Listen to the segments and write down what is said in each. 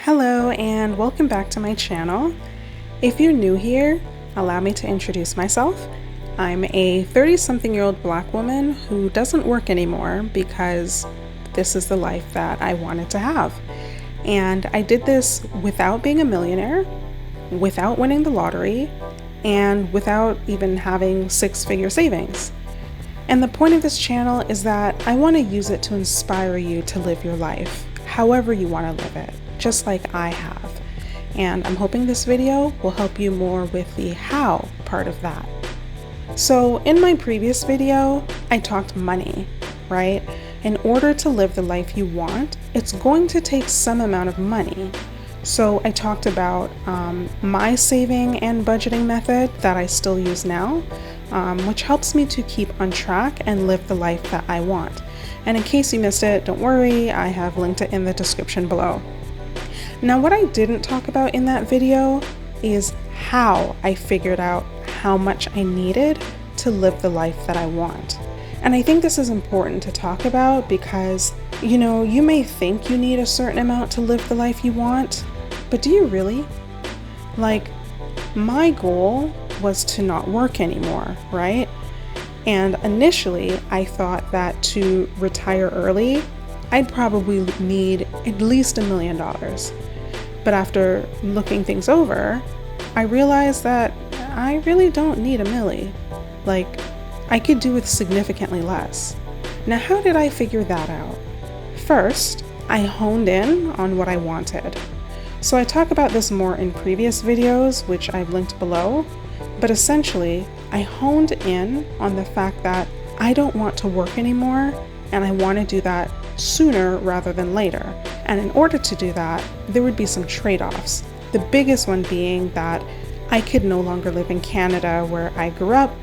Hello and welcome back to my channel. If you're new here, allow me to introduce myself. I'm a 30-something-year-old Black woman who doesn't work anymore because this is the life that I wanted to have. And I did this without being a millionaire, without winning the lottery, and without even having six-figure savings. And the point of this channel is that I want to use it to inspire you to live your life, however you want to live it, just like I have. And I'm hoping this video will help you more with the how part of that. So in my previous video, I talked money, right? In order to live the life you want, it's going to take some amount of money. So I talked about my saving and budgeting method that I still use now, which helps me to keep on track and live the life that I want. And in case you missed it, don't worry, I have linked it in the description below. Now, what I didn't talk about in that video is how I figured out how much I needed to live the life that I want. And I think this is important to talk about because, you may think you need a certain amount to live the life you want, but do you really? Like, my goal was to not work anymore, right? And initially, I thought that to retire early, I'd probably need at least $1 million. But after looking things over, I realized that I really don't need $1 million. Like, I could do with significantly less. Now, how did I figure that out? First, I honed in on what I wanted. So I talk about this more in previous videos, which I've linked below, but essentially, I honed in on the fact that I don't want to work anymore, and I want to do that sooner rather than later. And in order to do that, there would be some trade-offs. The biggest one being that I could no longer live in Canada where I grew up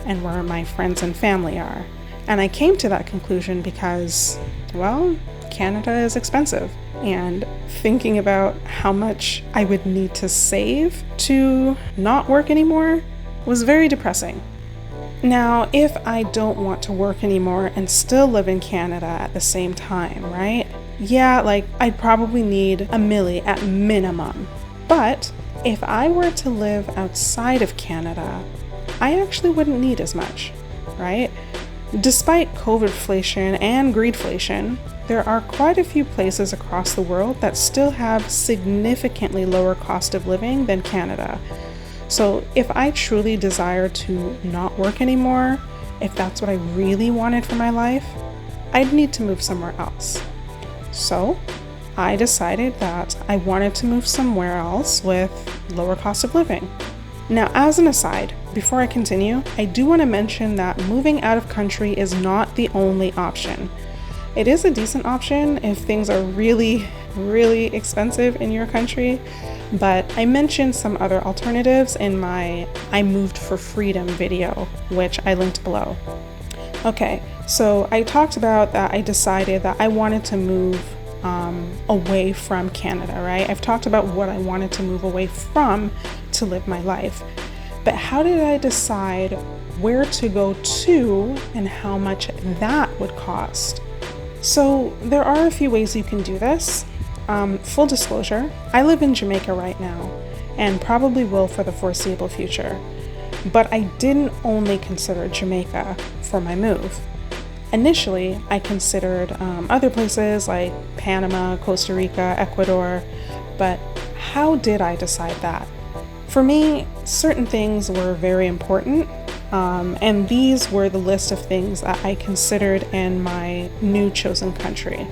and where my friends and family are. And I came to that conclusion because, well, Canada is expensive. And thinking about how much I would need to save to not work anymore was very depressing. Now, if I don't want to work anymore and still live in Canada at the same time, right? Yeah, I'd probably need $1 million at minimum. But if I were to live outside of Canada, I actually wouldn't need as much, right? Despite COVIDflation and greedflation, there are quite a few places across the world that still have significantly lower cost of living than Canada. So if I truly desire to not work anymore, if that's what I really wanted for my life, I'd need to move somewhere else. So I decided that I wanted to move somewhere else with lower cost of living. Now, as an aside, before I continue, I do want to mention that moving out of country is not the only option. It is a decent option if things are really, really expensive in your country, but I mentioned some other alternatives in my I Moved for Freedom video, which I linked below. Okay, so I talked about that I decided that I wanted to move away from Canada, right? I've talked about what I wanted to move away from to live my life. But how did I decide where to go to and how much that would cost? So there are a few ways you can do this. Full disclosure, I live in Jamaica right now and probably will for the foreseeable future. But I didn't only consider Jamaica for my move. Initially, I considered other places like Panama, Costa Rica, Ecuador, but how did I decide that? For me, certain things were very important, and these were the list of things that I considered in my new chosen country.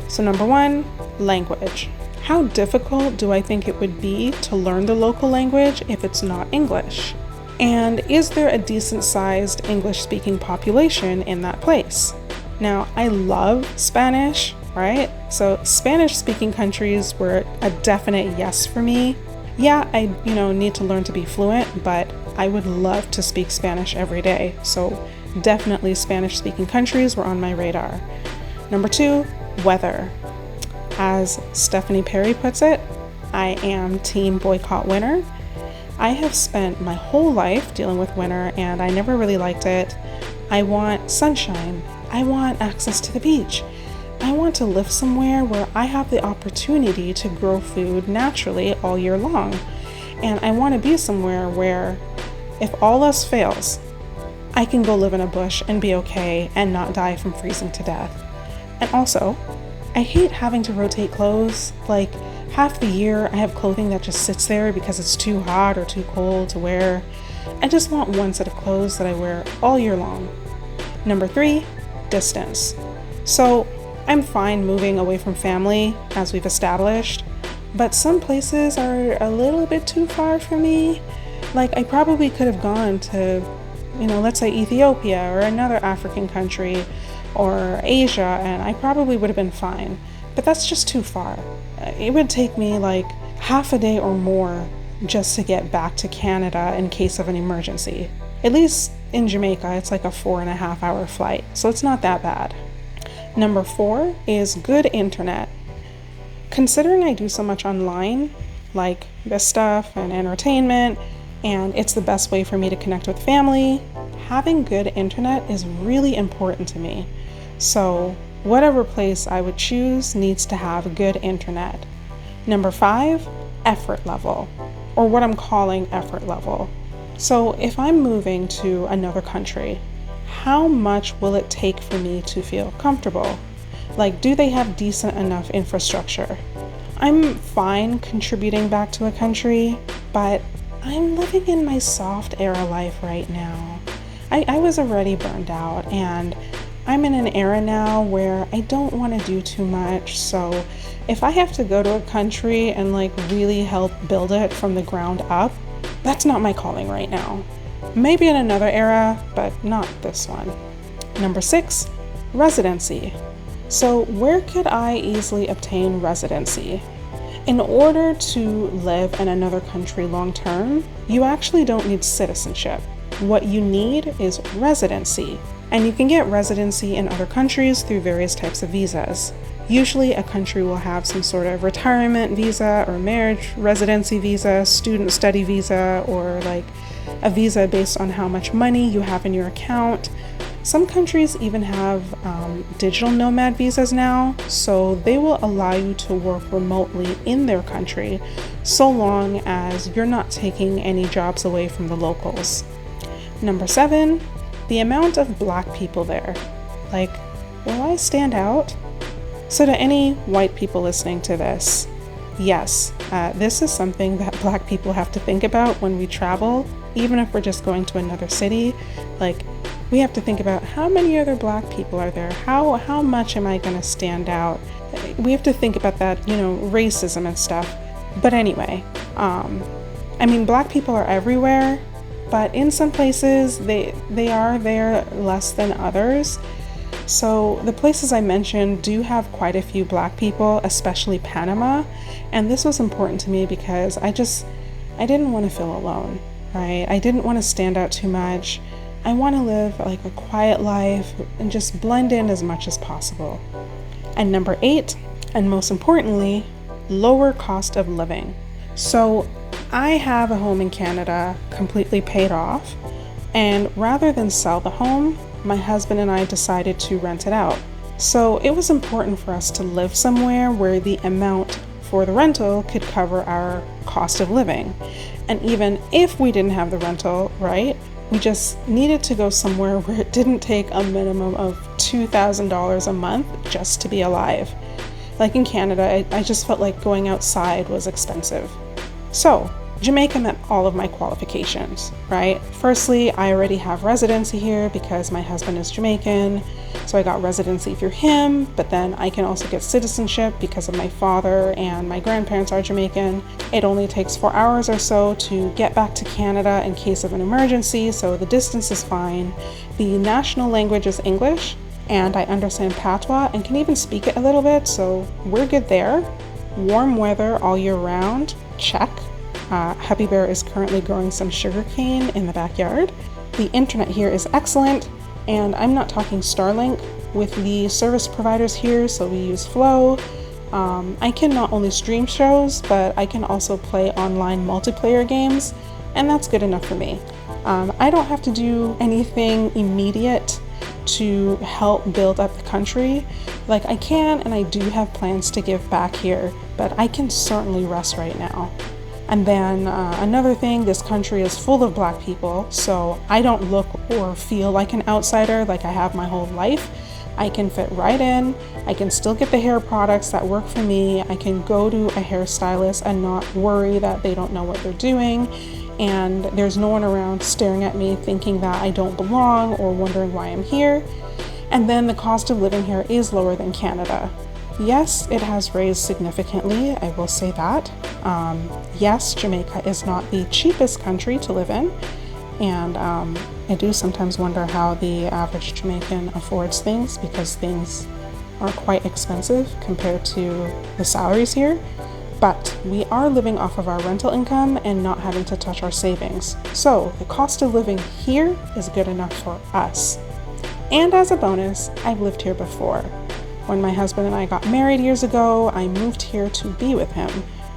So number one, language. How difficult do I think it would be to learn the local language if it's not English? And is there a decent sized English-speaking population in that place? Now, I love Spanish, right? So Spanish-speaking countries were a definite yes for me. Yeah, I need to learn to be fluent, but I would love to speak Spanish every day. So definitely Spanish-speaking countries were on my radar. Number two, weather. As Stephanie Perry puts it, I am team boycott winter. I have spent my whole life dealing with winter and I never really liked it. I want sunshine. I want access to the beach. I want to live somewhere where I have the opportunity to grow food naturally all year long. And I want to be somewhere where, if all else fails, I can go live in a bush and be okay and not die from freezing to death. And also, I hate having to rotate clothes. Like, half the year I have clothing that just sits there because it's too hot or too cold to wear. I just want one set of clothes that I wear all year long. Number 3, distance. So I'm fine moving away from family, as we've established, but some places are a little bit too far for me. Like, I probably could have gone to, let's say Ethiopia or another African country or Asia, and I probably would have been fine, but that's just too far. It would take me like half a day or more just to get back to Canada in case of an emergency. At least in Jamaica, it's like a 4.5-hour flight, so it's not that bad. Number 4 is good internet. Considering I do so much online, like this stuff and entertainment, and it's the best way for me to connect with family, having good internet is really important to me. So whatever place I would choose needs to have good internet. Number 5, effort level, or what I'm calling effort level. So if I'm moving to another country, how much will it take for me to feel comfortable? Like, do they have decent enough infrastructure? I'm fine contributing back to a country, but I'm living in my soft era life right now. I was already burned out, and I'm in an era now where I don't want to do too much. So if I have to go to a country and like really help build it from the ground up, that's not my calling right now. Maybe in another era, but not this one. Number 6, residency. So where could I easily obtain residency? In order to live in another country long term, you actually don't need citizenship. What you need is residency. And you can get residency in other countries through various types of visas. Usually a country will have some sort of retirement visa or marriage residency visa, student study visa, or like a visa based on how much money you have in your account. Some countries even have digital nomad visas now, so they will allow you to work remotely in their country so long as you're not taking any jobs away from the locals. Number 7, the amount of Black people there. Like, will I stand out? So to any white people listening to this, yes, this is something that Black people have to think about when we travel, even if we're just going to another city. Like, we have to think about how many other Black people are there? How much am I gonna stand out? We have to think about that, racism and stuff. But anyway, Black people are everywhere, but in some places they are there less than others. So the places I mentioned do have quite a few Black people, especially Panama. And this was important to me because I didn't want to feel alone, right? I didn't want to stand out too much. I want to live like a quiet life and just blend in as much as possible. And number 8, and most importantly, lower cost of living. So I have a home in Canada completely paid off, and rather than sell the home, my husband and I decided to rent it out. So it was important for us to live somewhere where the amount for the rental could cover our cost of living. And even if we didn't have the rental, right, we just needed to go somewhere where it didn't take a minimum of $2,000 a month just to be alive. Like in Canada, I just felt like going outside was expensive. So Jamaica met all of my qualifications, right? Firstly, I already have residency here because my husband is Jamaican, so I got residency through him, but then I can also get citizenship because of my father and my grandparents are Jamaican. It only takes 4 hours or so to get back to Canada in case of an emergency, so the distance is fine. The national language is English, and I understand Patois and can even speak it a little bit, so we're good there. Warm weather all year round, check. Hubby Bear is currently growing some sugarcane in the backyard. The internet here is excellent, and I'm not talking Starlink with the service providers here, so we use Flow. I can not only stream shows, but I can also play online multiplayer games, and that's good enough for me. I don't have to do anything immediate to help build up the country. Like, I can and I do have plans to give back here, but I can certainly rest right now. And then another thing, this country is full of Black people, so I don't look or feel like an outsider like I have my whole life. I can fit right in. I can still get the hair products that work for me. I can go to a hairstylist and not worry that they don't know what they're doing. And there's no one around staring at me thinking that I don't belong or wondering why I'm here. And then the cost of living here is lower than Canada. Yes, it has raised significantly, I will say that. Yes, Jamaica is not the cheapest country to live in, and I do sometimes wonder how the average Jamaican affords things, because things are quite expensive compared to the salaries here. But we are living off of our rental income and not having to touch our savings. So the cost of living here is good enough for us. And as a bonus, I've lived here before. When my husband and I got married years ago, I moved here to be with him.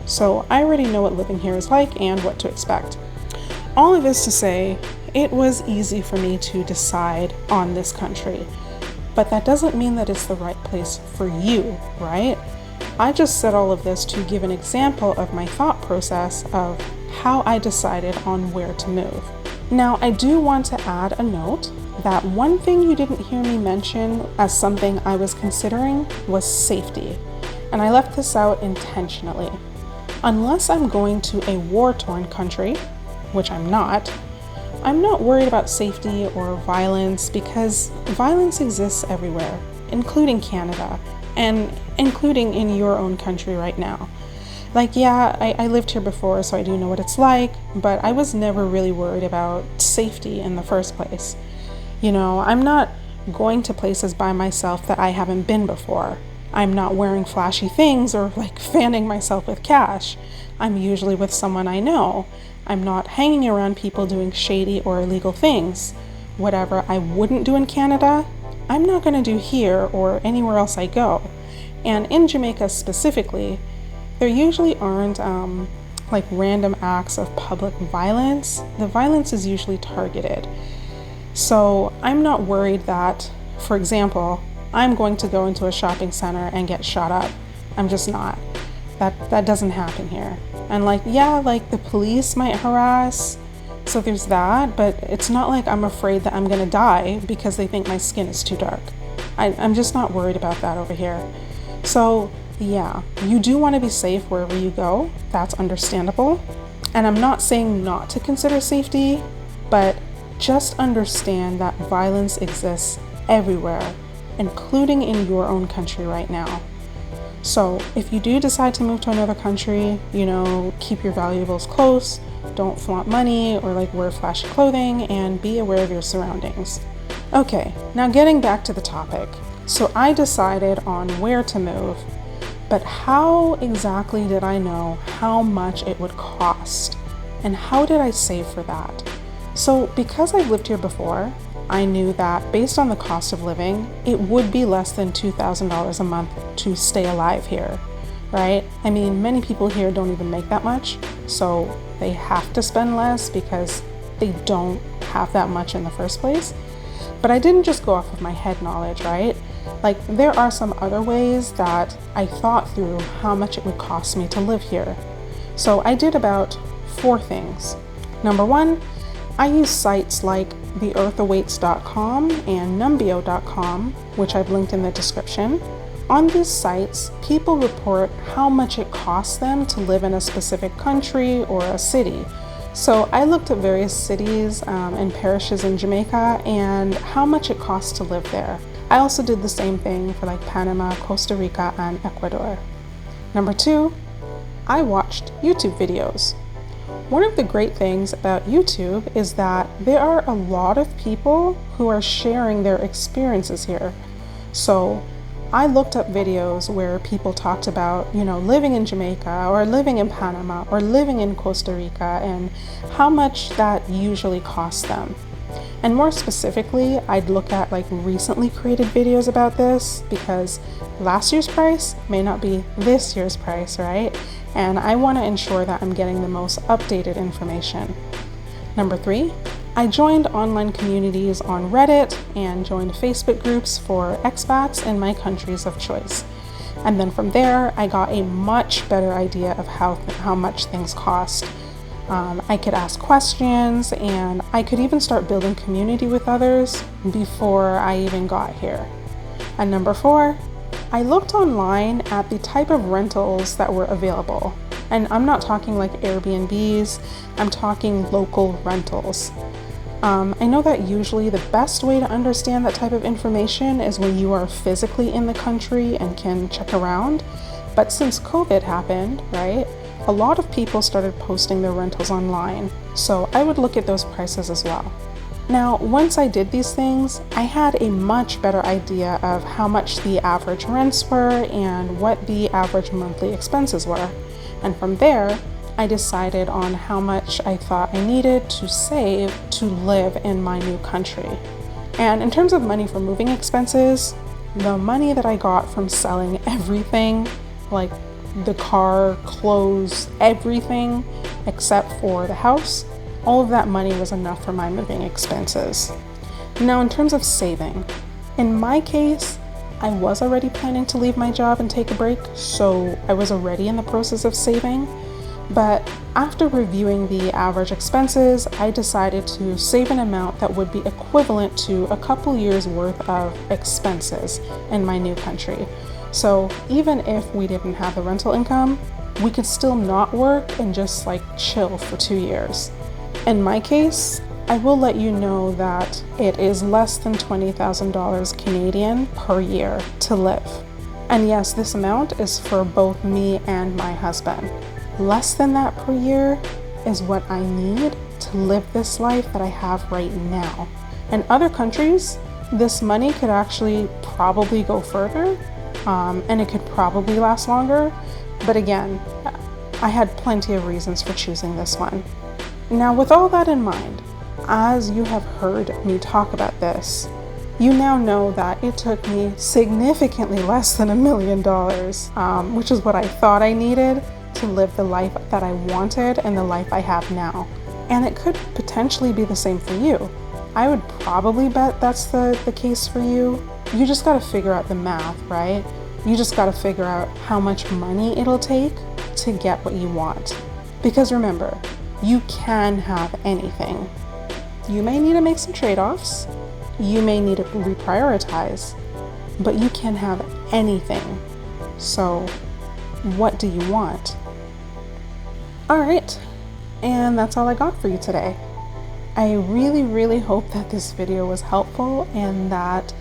So I already know what living here is like and what to expect. All of this to say, it was easy for me to decide on this country. But that doesn't mean that it's the right place for you, right? I just said all of this to give an example of my thought process of how I decided on where to move. Now, I do want to add a note that one thing you didn't hear me mention as something I was considering was safety. And I left this out intentionally. Unless I'm going to a war-torn country, which I'm not worried about safety or violence, because violence exists everywhere, including Canada, and including in your own country right now. Like, yeah, I lived here before, so I do know what it's like, but I was never really worried about safety in the first place. You know, I'm not going to places by myself that I haven't been before. I'm not wearing flashy things or like fanning myself with cash. I'm usually with someone I know. I'm not hanging around people doing shady or illegal things. Whatever I wouldn't do in Canada, I'm not going to do here or anywhere else I go. And in Jamaica specifically, there usually aren't like random acts of public violence. The violence is usually targeted. So I'm not worried that, for example, I'm going to go into a shopping center and get shot up. I'm just not. That doesn't happen here. And like, yeah, like the police might harass, so there's that, but it's not like I'm afraid that I'm gonna die because they think my skin is too dark. I'm just not worried about that over here. So yeah, you do want to be safe wherever you go. That's understandable. And I'm not saying not to consider safety, but just understand that violence exists everywhere, including in your own country right now. So if you do decide to move to another country, you know, keep your valuables close, don't flaunt money or like wear flashy clothing, and be aware of your surroundings. Okay, now getting back to the topic. So I decided on where to move, but how exactly did I know how much it would cost? And how did I save for that? So because I've lived here before, I knew that based on the cost of living, it would be less than $2,000 a month to stay alive here, right? I mean, many people here don't even make that much, so they have to spend less because they don't have that much in the first place. But I didn't just go off of my head knowledge, right? Like, there are some other ways that I thought through how much it would cost me to live here. So I did about 4 things. Number 1, I use sites like theearthawaits.com and numbeo.com, which I've linked in the description. On these sites, people report how much it costs them to live in a specific country or a city. So I looked at various cities and parishes in Jamaica and how much it costs to live there. I also did the same thing for like Panama, Costa Rica, and Ecuador. Number 2, I watched YouTube videos. One of the great things about YouTube is that there are a lot of people who are sharing their experiences here. So I looked up videos where people talked about, you know, living in Jamaica or living in Panama or living in Costa Rica and how much that usually costs them. And more specifically, I'd look at like recently created videos about this because last year's price may not be this year's price, right? And I want to ensure that I'm getting the most updated information. Number 3, I joined online communities on Reddit and joined Facebook groups for expats in my countries of choice. And then from there, I got a much better idea of how much things cost. I could ask questions, and I could even start building community with others before I even got here. And number 4, I looked online at the type of rentals that were available. And I'm not talking like Airbnbs, I'm talking local rentals. I know that usually the best way to understand that type of information is when you are physically in the country and can check around. But since COVID happened, right, a lot of people started posting their rentals online. So I would look at those prices as well. Now, once I did these things, I had a much better idea of how much the average rents were and what the average monthly expenses were. And from there, I decided on how much I thought I needed to save to live in my new country. And in terms of money for moving expenses, the money that I got from selling everything, like the car, clothes, everything except for the house, all of that money was enough for my moving expenses. Now, in terms of saving, in my case, I was already planning to leave my job and take a break, so I was already in the process of saving. But after reviewing the average expenses, I decided to save an amount that would be equivalent to a couple years worth of expenses in my new country. So even if we didn't have the rental income, we could still not work and just like chill for 2 years. In my case, I will let you know that it is less than $20,000 Canadian per year to live. And yes, this amount is for both me and my husband. Less than that per year is what I need to live this life that I have right now. In other countries, this money could actually probably go further, and it could probably last longer. But again, I had plenty of reasons for choosing this one. Now, with all that in mind, as you have heard me talk about this, you now know that it took me significantly less than $1 million, which is what I thought I needed to live the life that I wanted and the life I have now. And it could potentially be the same for you. I would probably bet that's the case for you. You just gotta figure out the math, right? You just gotta figure out how much money it'll take to get what you want. Because remember, you can have anything. You may need to make some trade-offs, you may need to reprioritize, but you can have anything. So what do you want? All right, and that's all I got for you today. I really hope that this video was helpful and that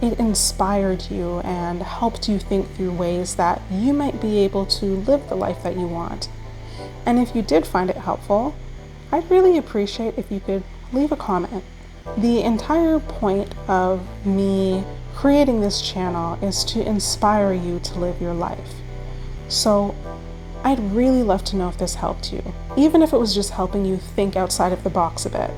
it inspired you and helped you think through ways that you might be able to live the life that you want. And if you did find it helpful, I'd really appreciate if you could leave a comment. The entire point of me creating this channel is to inspire you to live your life. So I'd really love to know if this helped you, even if it was just helping you think outside of the box a bit.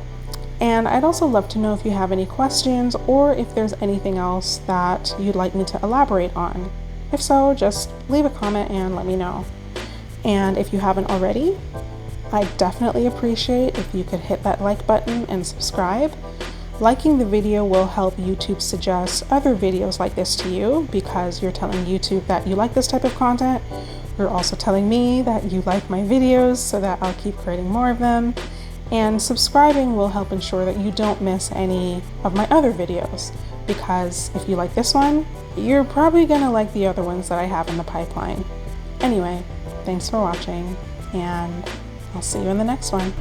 And I'd also love to know if you have any questions or if there's anything else that you'd like me to elaborate on. If so, just leave a comment and let me know. And if you haven't already, I'd definitely appreciate if you could hit that like button and subscribe. Liking the video will help YouTube suggest other videos like this to you because you're telling YouTube that you like this type of content. You're also telling me that you like my videos so that I'll keep creating more of them. And subscribing will help ensure that you don't miss any of my other videos, because if you like this one, you're probably gonna like the other ones that I have in the pipeline. Anyway, thanks for watching, and I'll see you in the next one.